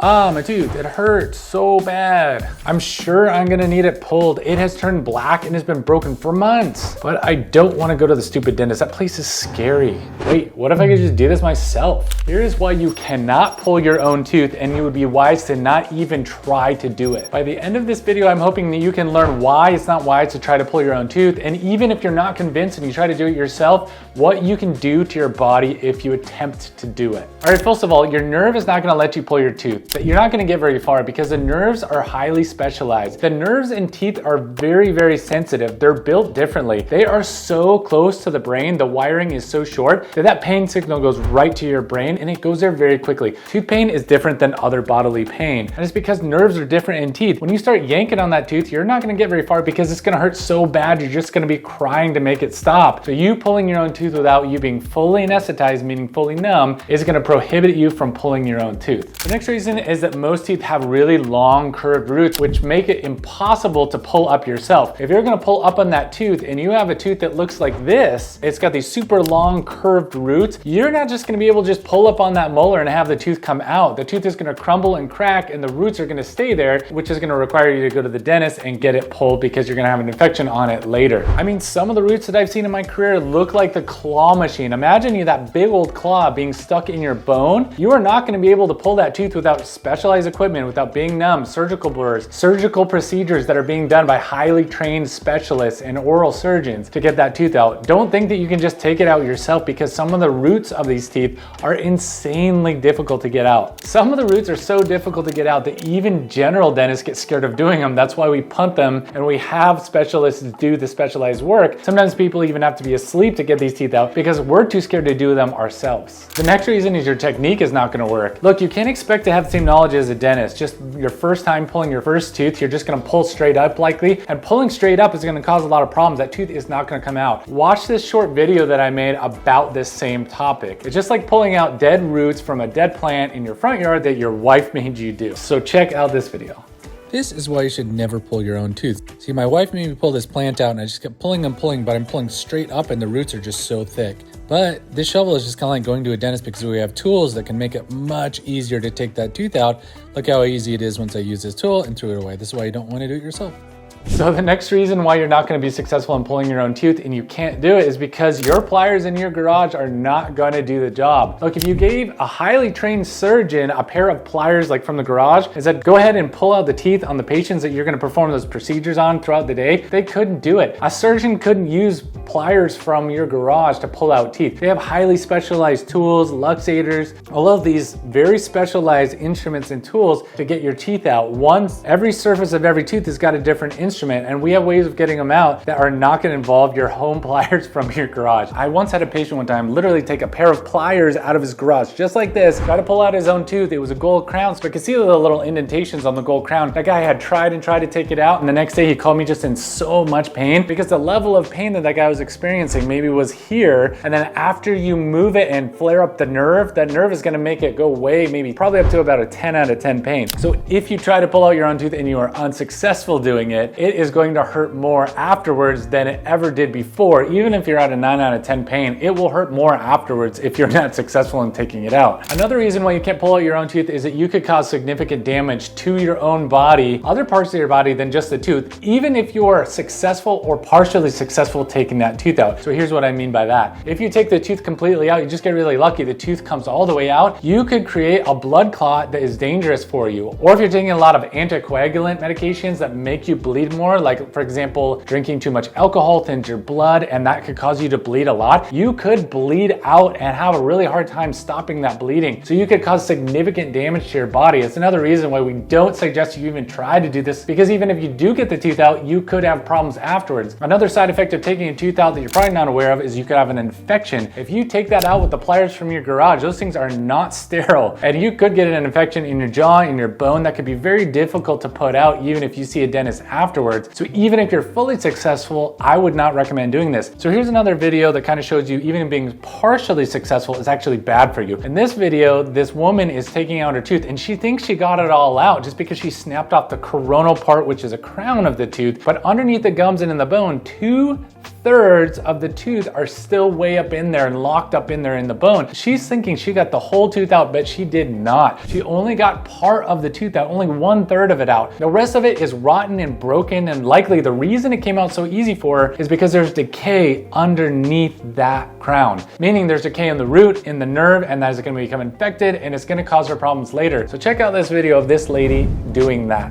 Ah, my tooth, it hurts so bad. I'm sure I'm gonna need it pulled. It has turned black and has been broken for months. But I don't wanna go to the stupid dentist. That place is scary. Wait, what if I could just do this myself? Here's why you cannot pull your own tooth, and you would be wise to not even try to do it. By the end of this video, I'm hoping that you can learn why it's not wise to try to pull your own tooth, and even if you're not convinced and you try to do it yourself, what you can do to your body if you attempt to do it. All right, first of all, your nerve is not gonna let you pull your tooth. But you're not gonna get very far because the nerves are highly specialized. The nerves in teeth are very, very sensitive. They're built differently. They are so close to the brain, the wiring is so short that pain signal goes right to your brain and it goes there very quickly. Tooth pain is different than other bodily pain. And it's because nerves are different in teeth. When you start yanking on that tooth, you're not gonna get very far because it's gonna hurt so bad, you're just gonna be crying to make it stop. So you pulling your own tooth without you being fully anesthetized, meaning fully numb, is gonna prohibit you from pulling your own tooth. The next reason is that most teeth have really long curved roots, which make it impossible to pull up yourself. If you're gonna pull up on that tooth and you have a tooth that looks like this, it's got these super long curved roots, you're not just gonna be able to just pull up on that molar and have the tooth come out. The tooth is gonna crumble and crack and the roots are gonna stay there, which is gonna require you to go to the dentist and get it pulled because you're gonna have an infection on it later. I mean, some of the roots that I've seen in my career look like the claw machine. Imagine that big old claw being stuck in your bone. You are not gonna be able to pull that tooth without specialized equipment, without being numb, surgical blurs, surgical procedures that are being done by highly trained specialists and oral surgeons to get that tooth out. Don't think that you can just take it out yourself because some of the roots of these teeth are insanely difficult to get out. Some of the roots are so difficult to get out that even general dentists get scared of doing them. That's why we punt them and we have specialists do the specialized work. Sometimes people even have to be asleep to get these teeth out because we're too scared to do them ourselves. The next reason is your technique is not gonna work. Look, you can't expect to have the same knowledge as a dentist. Just your first time pulling your first tooth, you're just gonna pull straight up likely, and pulling straight up is gonna cause a lot of problems. That tooth is not gonna come out. Watch this short video that I made about this same topic. It's just like pulling out dead roots from a dead plant in your front yard that your wife made you do. So check out this video. This is why you should never pull your own tooth. See, my wife made me pull this plant out and I just kept pulling and pulling, but I'm pulling straight up and the roots are just so thick. But this shovel is just kind of like going to a dentist because we have tools that can make it much easier to take that tooth out. Look how easy it is once I use this tool and threw it away. This is why you don't want to do it yourself. So the next reason why you're not gonna be successful in pulling your own tooth and you can't do it is because your pliers in your garage are not gonna do the job. Look, if you gave a highly trained surgeon a pair of pliers like from the garage and said, go ahead and pull out the teeth on the patients that you're gonna perform those procedures on throughout the day, they couldn't do it. A surgeon couldn't use pliers from your garage to pull out teeth. They have highly specialized tools, luxators, all of these very specialized instruments and tools to get your teeth out. Every surface of every tooth has got a different instrument, and we have ways of getting them out that are not going to involve your home pliers from your garage. I once had a patient one time literally take a pair of pliers out of his garage, just like this, try to pull out his own tooth. It was a gold crown, so I could see the little indentations on the gold crown. That guy had tried to take it out, and the next day he called me just in so much pain because the level of pain that guy was experiencing maybe was here, and then after you move it and flare up the nerve, that nerve is going to make it go away, maybe probably up to about a 10 out of 10 pain. So if you try to pull out your own tooth and you are unsuccessful doing it, it is going to hurt more afterwards than it ever did before. Even if you're at a 9 out of 10 pain, it will hurt more afterwards if you're not successful in taking it out. Another reason why you can't pull out your own tooth is that you could cause significant damage to your own body, other parts of your body than just the tooth, even if you are successful or partially successful taking that tooth out. So here's what I mean by that. If you take the tooth completely out, you just get really lucky, the tooth comes all the way out, you could create a blood clot that is dangerous for you. Or if you're taking a lot of anticoagulant medications that make you bleed more, like for example, drinking too much alcohol thins your blood and that could cause you to bleed a lot, you could bleed out and have a really hard time stopping that bleeding. So you could cause significant damage to your body. It's another reason why we don't suggest you even try to do this, because even if you do get the tooth out, you could have problems afterwards. Another side effect of taking a tooth out that you're probably not aware of is you could have an infection. If you take that out with the pliers from your garage, those things are not sterile and you could get an infection in your jaw, in your bone that could be very difficult to put out even if you see a dentist afterwards. So even if you're fully successful, I would not recommend doing this. So here's another video that kind of shows you even being partially successful is actually bad for you. In this video, this woman is taking out her tooth and she thinks she got it all out just because she snapped off the coronal part, which is a crown of the tooth, but underneath the gums and in the bone, two 2/3 of the tooth are still way up in there and locked up in there in the bone. She's thinking she got the whole tooth out, but she did not. She only got part of the tooth out, only 1/3 of it out. The rest of it is rotten and broken, and likely the reason it came out so easy for her is because there's decay underneath that crown. Meaning there's decay in the root, in the nerve, and that is going to become infected and it's going to cause her problems later. So check out this video of this lady doing that.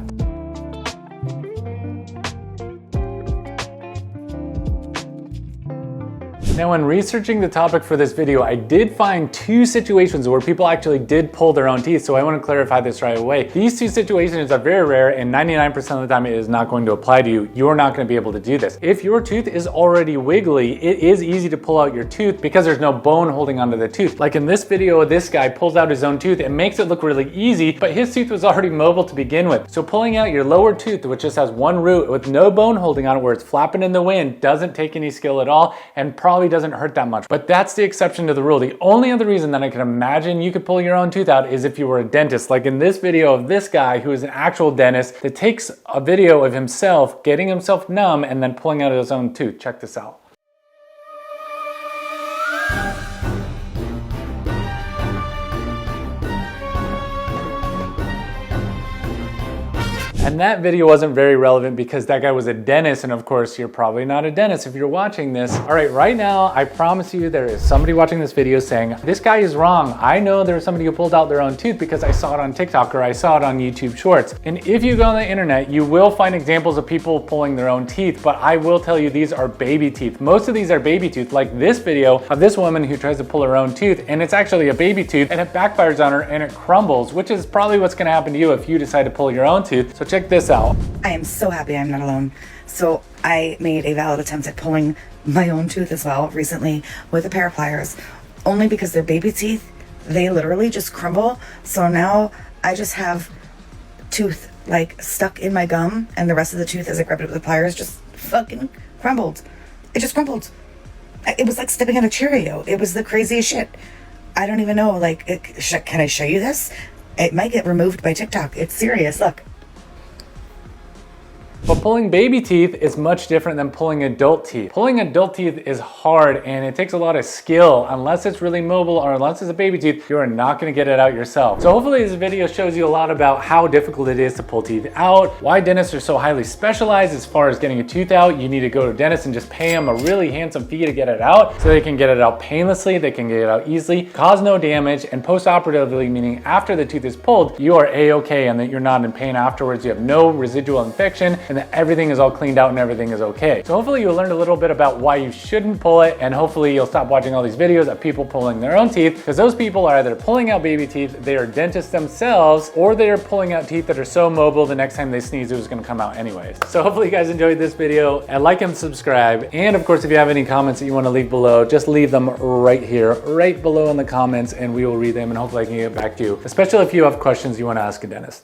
Now, when researching the topic for this video, I did find 2 situations where people actually did pull their own teeth, so I want to clarify this right away. These 2 situations are very rare, and 99% of the time it is not going to apply to you. You're not going to be able to do this. If your tooth is already wiggly, it is easy to pull out your tooth because there's no bone holding onto the tooth. Like in this video, this guy pulls out his own tooth. It makes it look really easy, but his tooth was already mobile to begin with. So pulling out your lower tooth, which just has one root with no bone holding on it, where it's flapping in the wind, doesn't take any skill at all, and probably doesn't hurt that much. But that's the exception to the rule. The only other reason that I can imagine you could pull your own tooth out is if you were a dentist. Like in this video of this guy who is an actual dentist that takes a video of himself getting himself numb and then pulling out his own tooth. Check this out. And that video wasn't very relevant because that guy was a dentist, and of course you're probably not a dentist if you're watching this. All right, right now I promise you there is somebody watching this video saying, this guy is wrong. I know there's somebody who pulled out their own tooth because I saw it on TikTok or I saw it on YouTube Shorts. And if you go on the internet, you will find examples of people pulling their own teeth, but I will tell you these are baby teeth. Most of these are baby teeth, like this video of this woman who tries to pull her own tooth, and it's actually a baby tooth and it backfires on her and it crumbles, which is probably what's gonna happen to you if you decide to pull your own tooth. So check this out. I am so happy I'm not alone. So I made a valid attempt at pulling my own tooth as well recently with a pair of pliers, only because they're baby teeth. They literally just crumble. So now I just have tooth like stuck in my gum, and the rest of the tooth as I grabbed it with the pliers just fucking crumbled. It just crumbled. It was like stepping on a Cheerio. It was the craziest shit. I don't even know, like, can I show you this? It might get removed by TikTok. It's serious, look. But pulling baby teeth is much different than pulling adult teeth. Pulling adult teeth is hard and it takes a lot of skill. Unless it's really mobile or unless it's a baby tooth, you are not gonna get it out yourself. So hopefully this video shows you a lot about how difficult it is to pull teeth out, why dentists are so highly specialized as far as getting a tooth out. You need to go to a dentist and just pay them a really handsome fee to get it out so they can get it out painlessly, they can get it out easily, cause no damage, and post-operatively, meaning after the tooth is pulled, you are A-okay and that you're not in pain afterwards, you have no residual infection, and that everything is all cleaned out and everything is okay. So hopefully you learned a little bit about why you shouldn't pull it, and hopefully you'll stop watching all these videos of people pulling their own teeth, because those people are either pulling out baby teeth, they are dentists themselves, or they are pulling out teeth that are so mobile the next time they sneeze it was gonna come out anyways. So hopefully you guys enjoyed this video, and like and subscribe. And of course, if you have any comments that you wanna leave below, just leave them right here, right below in the comments, and we will read them and hopefully I can get back to you, especially if you have questions you wanna ask a dentist.